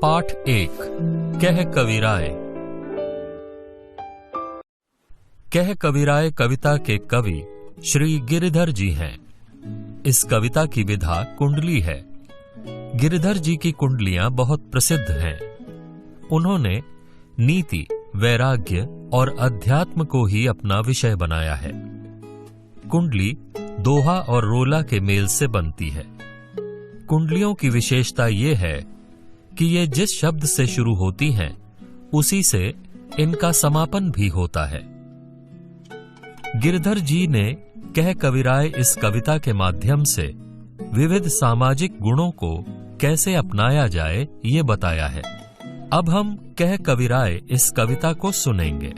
पाठ 1 कह कविराय। कह कविराय कविता के कवि श्री गिरिधर जी हैं। इस कविता की विधा कुंडली है। गिरिधर जी की कुंडलियां बहुत प्रसिद्ध हैं। उन्होंने नीति, वैराग्य और अध्यात्म को ही अपना विषय बनाया है। कुंडली दोहा और रोला के मेल से बनती है। कुंडलियों की विशेषता ये है कि ये जिस शब्द से शुरू होती हैं उसी से इनका समापन भी होता है। गिरधर जी ने कह कविराय इस कविता के माध्यम से विविध सामाजिक गुणों को कैसे अपनाया जाए ये बताया है। अब हम कह कविराय इस कविता को सुनेंगे।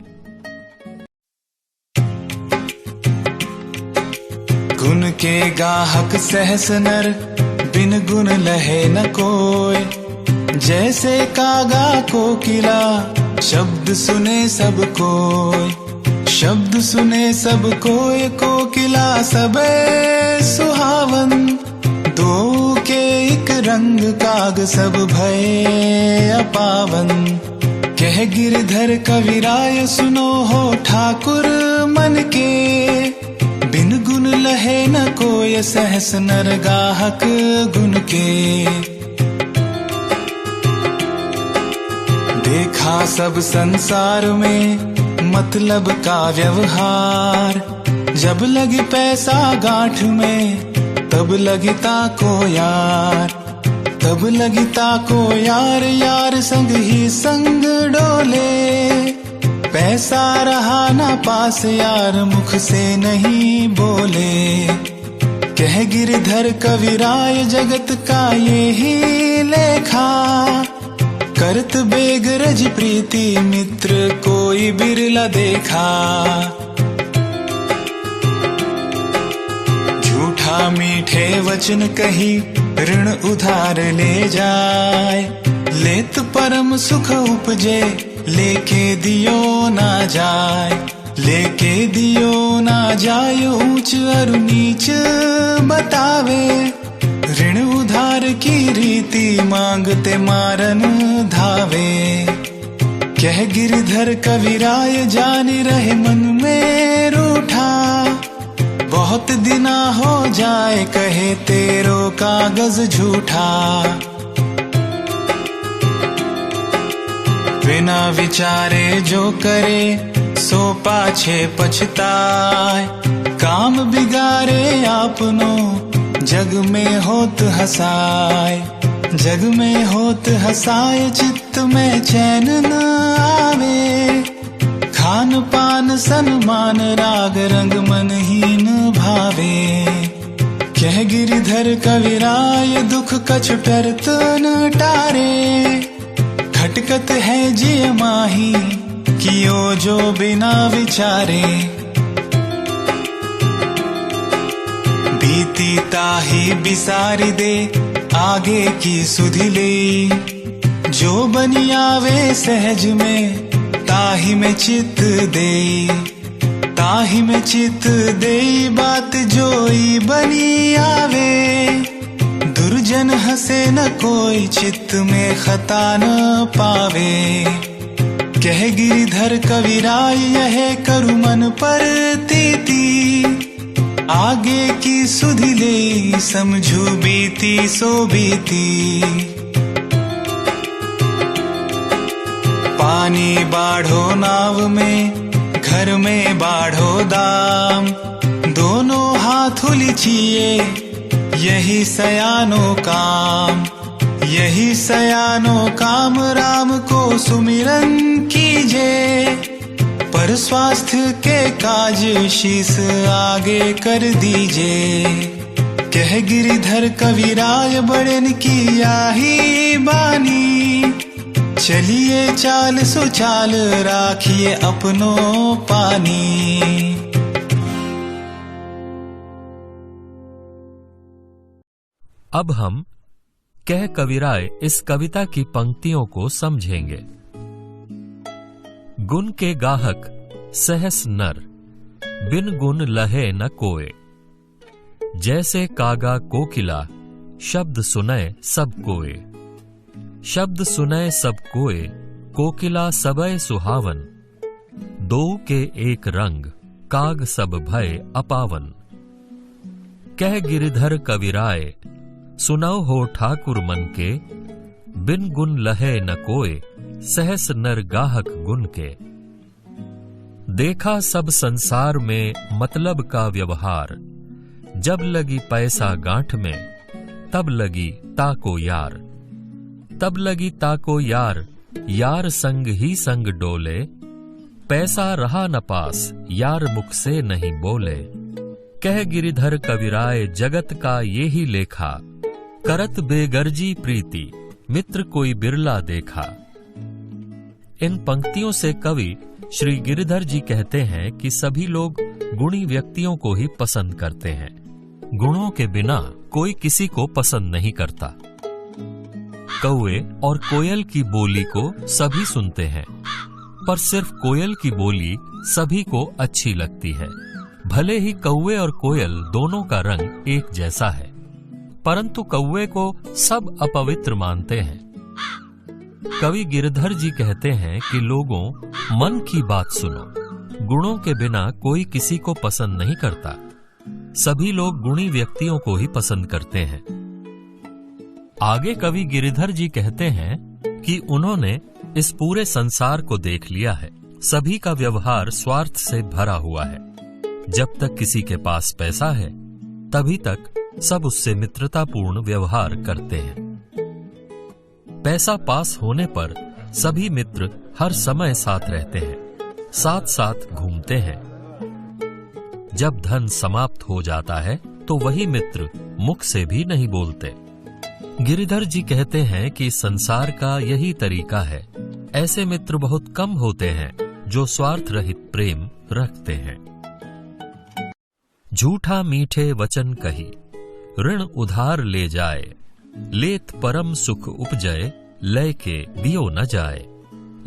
गुण के गाहक सहस नर, बिन गुण लहे न कोय। जैसे कागा कोकिला, शब्द सुने सब कोय। शब्द सुने सब कोय, कोकिला सबे सुहावन। दो के एक रंग, काग सब भय अपावन। कह गिरधर कविराय, सुनो हो ठाकुर मन के। बिन गुण लहे न कोय, सहस नर गाहक गुण के। देखा सब संसार में मतलब का व्यवहार। जब लगी पैसा गांठ में, तब लगी ताको यार। तब लगी ताको यार, यार संग ही संग डोले। पैसा रहा ना पास, यार मुख से नहीं बोले। कह गिरधर कविराय, जगत का ये ही लेखा। करत बेगरज प्रीति, मित्र कोई बिरला देखा। झूठा मीठे वचन कही, ऋण उधार ले जाए। लेत परम सुख उपजे, लेके दियो ना जाए। लेके दियो ना जाए, ऊंच और नीच बतावे। ऋण उधार की रीति, मांगते मारन धावे। कह गिरधर कविराय, जानी रहे मन में रूठा। बहुत दिना हो जाए, कहे तेरो कागज झूठा। बिना विचारे जो करे, सो पाछे पछताए। काम बिगारे आपनो, जग में होत हसाए। जग में होत हसाए, चित्त में चैन न आवे। खान पान सन्मान, राग रंग मनहीन भावे। कह गिरधर कविराय, दुख कछु टरत न टारे। खटकत है जिय माही, कियो जो बिना विचारे। बीती ताही बिसारी दे, आगे की सुधि ले। जो बनी आवे सहज में, ताही में चित्त दे। ताही में चित्त दे, बात जोई बनी आवे। दुर्जन हंसे न कोई, चित्त में खता न पावे। कह गिरधर कविराय, यह करु मन पर तीती। आगे की सुधि ले, समझू बीती सो बीती। पानी बाढ़ो नाव में, घर में बाढ़ो दाम। दोनों हाथ उलिचिए, यही सयानो काम। यही सयानो काम, राम को सुमिरन कीजे। पर स्वास्थ्य के काज, शीस आगे कर दीजे। कह गिरधर कविराय, बड़न की आही बानी। चलिए चाल सुचाल, राखिए अपनो पानी। अब हम कह कविराय इस कविता की पंक्तियों को समझेंगे। गुण के गाहक सहस नर, बिन गुण लहे न कोय। जैसे कागा कोकिला, शब्द सुने सब कोय। शब्द सुनय सब कोय, कोकिला सबय सुहावन। दो के एक रंग, काग सब भय अपावन। कह गिरिधर कविराय, सुनौ हो ठाकुर मन के। बिन गुण लहे न कोय, सहस नर गाहक गुण के। देखा सब संसार में मतलब का व्यवहार। जब लगी पैसा गांठ में, तब लगी ताको यार। तब लगी ताको यार, यार संग ही संग डोले। पैसा रहा न पास, यार मुख से नहीं बोले। कह गिरिधर कविराय, जगत का ये ही लेखा। करत बेगर्जी प्रीति, मित्र कोई बिरला देखा। इन पंक्तियों से कवि श्री गिरिधर जी कहते हैं कि सभी लोग गुणी व्यक्तियों को ही पसंद करते हैं। गुणों के बिना कोई किसी को पसंद नहीं करता। कौवे और कोयल की बोली को सभी सुनते हैं, पर सिर्फ कोयल की बोली सभी को अच्छी लगती है। भले ही कौवे और कोयल दोनों का रंग एक जैसा है, परंतु कौवे को सब अपवित्र मानते हैं। कवि गिरिधर जी कहते हैं कि लोगों, मन की बात सुनो। गुणों के बिना कोई किसी को पसंद नहीं करता। सभी लोग गुणी व्यक्तियों को ही पसंद करते हैं। आगे कवि गिरिधर जी कहते हैं कि उन्होंने इस पूरे संसार को देख लिया है। सभी का व्यवहार स्वार्थ से भरा हुआ है। जब तक किसी के पास पैसा है, तभी तक सब उससे मित्रतापूर्ण व्यवहार करते हैं। पैसा पास होने पर सभी मित्र हर समय साथ रहते हैं, साथ साथ घूमते हैं। जब धन समाप्त हो जाता है तो वही मित्र मुख से भी नहीं बोलते। गिरिधर जी कहते हैं कि संसार का यही तरीका है। ऐसे मित्र बहुत कम होते हैं जो स्वार्थ रहित प्रेम रखते हैं। झूठा मीठे वचन कही, ऋण उधार ले जाए। लेत परम सुख उपजय, लय के दियो न जाए।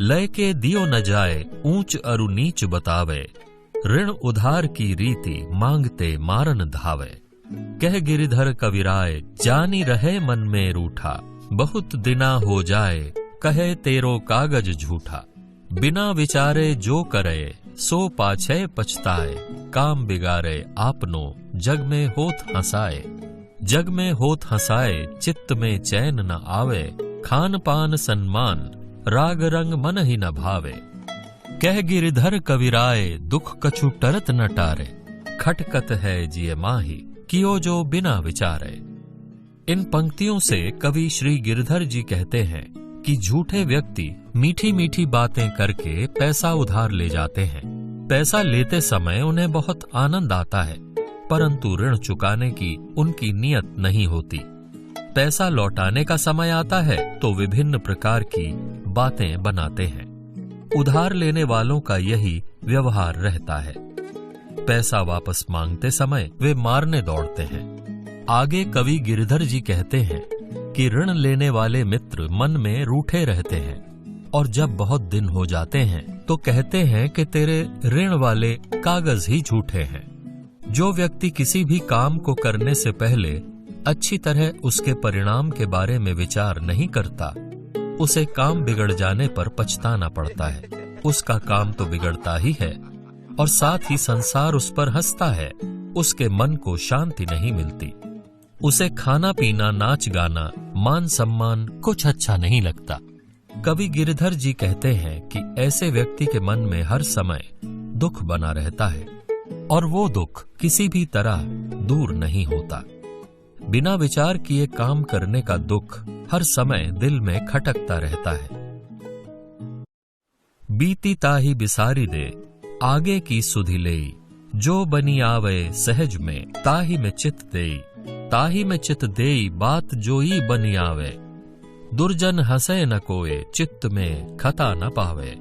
लय के दियो न जाए, ऊंच अरु नीच बतावे। ऋण उधार की रीति, मांगते मारन धावे। कह गिरिधर कविराय, जानी रहे मन में रूठा। बहुत दिना हो जाए, कहे तेरो कागज झूठा। बिना विचारे जो करे, सो पाछे पछताए। काम बिगाड़े आपनो, जग में होत हंसाए। जग में होत हंसाए, चित्त में चैन न आवे। खान पान सन्मान, राग रंग मन ही न भावे। कह गिरिधर कविराय, दुख कछु टरत न टारे। खटकत है जिय माही, कियो जो बिना विचारे। इन पंक्तियों से कवि श्री गिरिधर जी कहते हैं कि झूठे व्यक्ति मीठी मीठी बातें करके पैसा उधार ले जाते हैं। पैसा लेते समय उन्हें बहुत आनंद आता है, परंतु ऋण चुकाने की उनकी नियत नहीं होती। पैसा लौटाने का समय आता है तो विभिन्न प्रकार की बातें बनाते हैं। उधार लेने वालों का यही व्यवहार रहता है। पैसा वापस मांगते समय वे मारने दौड़ते हैं। आगे कवि गिरिधर जी कहते हैं कि ऋण लेने वाले मित्र मन में रूठे रहते हैं, और जब बहुत दिन हो जाते हैं तो कहते हैं कि तेरे ऋण वाले कागज ही झूठे हैं। जो व्यक्ति किसी भी काम को करने से पहले अच्छी तरह उसके परिणाम के बारे में विचार नहीं करता, उसे काम बिगड़ जाने पर पछताना पड़ता है। उसका काम तो बिगड़ता ही है और साथ ही संसार उस पर हंसता है। उसके मन को शांति नहीं मिलती। उसे खाना पीना, नाच गाना, मान सम्मान कुछ अच्छा नहीं लगता। कवि गिरिधर जी कहते हैं कि ऐसे व्यक्ति के मन में हर समय दुख बना रहता है और वो दुख किसी भी तरह दूर नहीं होता। बिना विचार किए काम करने का दुख हर समय दिल में खटकता रहता है। बीती ताही बिसारी दे, आगे की सुधि लेई। जो बनी आवे सहज में, ताही में चित देई। ताही में चित देई, बात जोई बनी आवे। दुर्जन हंसे न कोय, चित्त में खता न पावे।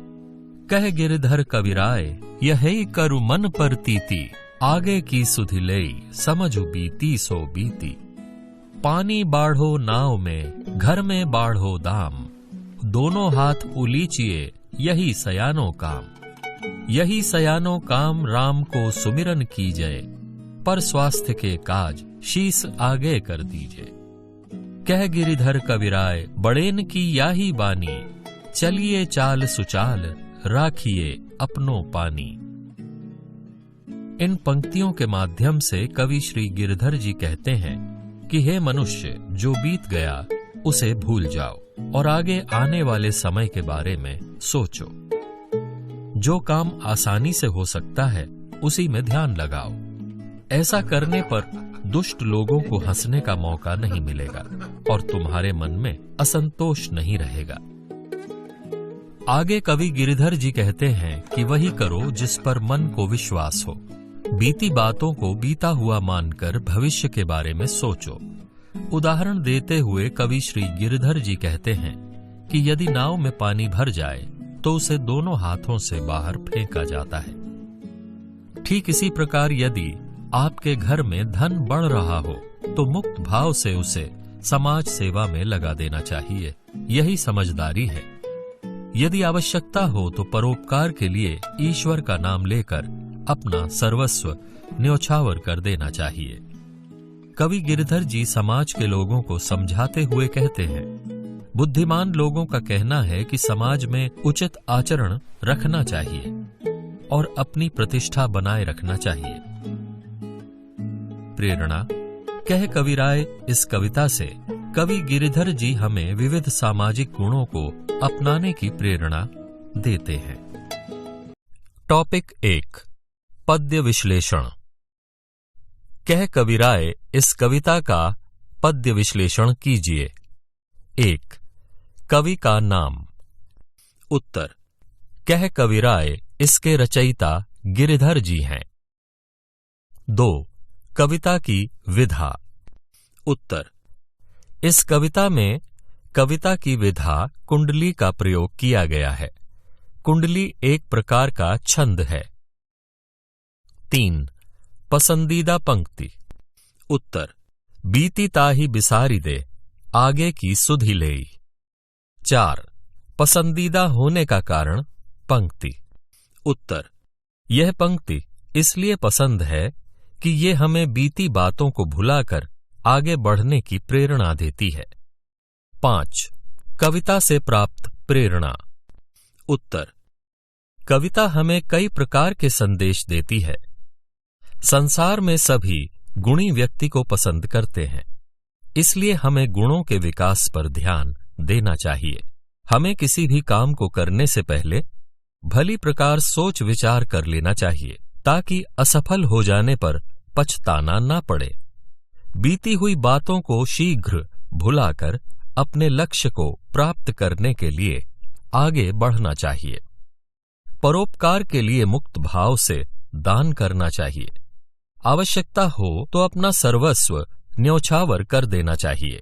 कह गिरिधर कविराय, यही करु मन परतीति। आगे की सुधि लेई, समझु बीती सो बीती। पानी बाढ़ो नाव में, घर में बाढ़ो दाम। दोनों हाथ उलीचिए, यही सयानो काम। यही सयानो काम, राम को सुमिरन कीजय। पर स्वास्थ्य के काज, शीस आगे कर दीजिए। कह गिरिधर कविराय बड़ेन की याही बानी, चलिए चाल सुचाल राखिए अपनों पानी। इन पंक्तियों के माध्यम से कवि श्री गिरधर जी कहते हैं कि हे मनुष्य, जो बीत गया उसे भूल जाओ और आगे आने वाले समय के बारे में सोचो। जो काम आसानी से हो सकता है उसी में ध्यान लगाओ। ऐसा करने पर दुष्ट लोगों को हंसने का मौका नहीं मिलेगा और तुम्हारे मन में असंतोष नहीं रहेगा। आगे कवि गिरिधर जी कहते हैं कि वही करो जिस पर मन को विश्वास हो। बीती बातों को बीता हुआ मानकर भविष्य के बारे में सोचो। उदाहरण देते हुए कवि श्री गिरधर जी कहते हैं कि यदि नाव में पानी भर जाए तो उसे दोनों हाथों से बाहर फेंका जाता है। ठीक इसी प्रकार यदि आपके घर में धन बढ़ रहा हो तो मुक्त भाव से उसे समाज सेवा में लगा देना चाहिए। यही समझदारी है। यदि आवश्यकता हो तो परोपकार के लिए ईश्वर का नाम लेकर अपना सर्वस्व न्योछावर कर देना चाहिए। कवि गिरधर जी समाज के लोगों को समझाते हुए कहते हैं, बुद्धिमान लोगों का कहना है कि समाज में उचित आचरण रखना चाहिए और अपनी प्रतिष्ठा बनाए रखना चाहिए। प्रेरणा। कह कविराय इस कविता से कवि गिरिधर जी हमें विविध सामाजिक गुणों को अपनाने की प्रेरणा देते हैं। टॉपिक 1, पद्य विश्लेषण। कह कविराय इस कविता का पद्य विश्लेषण कीजिए। 1. कवि का नाम। उत्तर, कह कविराय इसके रचयिता गिरिधर जी हैं। 2. कविता की विधा। उत्तर, इस कविता में कविता की विधा कुंडली का प्रयोग किया गया है। कुंडली एक प्रकार का छंद है। 3. पसंदीदा पंक्ति। उत्तर, बीती ताही बिसारी दे, आगे की सुधि लेई। 4. पसंदीदा होने का कारण पंक्ति। उत्तर, यह पंक्ति इसलिए पसंद है कि ये हमें बीती बातों को भुलाकर आगे बढ़ने की प्रेरणा देती है। 5. कविता से प्राप्त प्रेरणा। उत्तर, कविता हमें कई प्रकार के संदेश देती है। संसार में सभी गुणी व्यक्ति को पसंद करते हैं, इसलिए हमें गुणों के विकास पर ध्यान देना चाहिए। हमें किसी भी काम को करने से पहले भली प्रकार सोच विचार कर लेना चाहिए, ताकि असफल हो जाने पर पछताना ना पड़े। बीती हुई बातों को शीघ्र भुलाकर अपने लक्ष्य को प्राप्त करने के लिए आगे बढ़ना चाहिए। परोपकार के लिए मुक्त भाव से दान करना चाहिए। आवश्यकता हो तो अपना सर्वस्व न्योछावर कर देना चाहिए।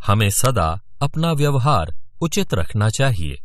हमें सदा अपना व्यवहार उचित रखना चाहिए।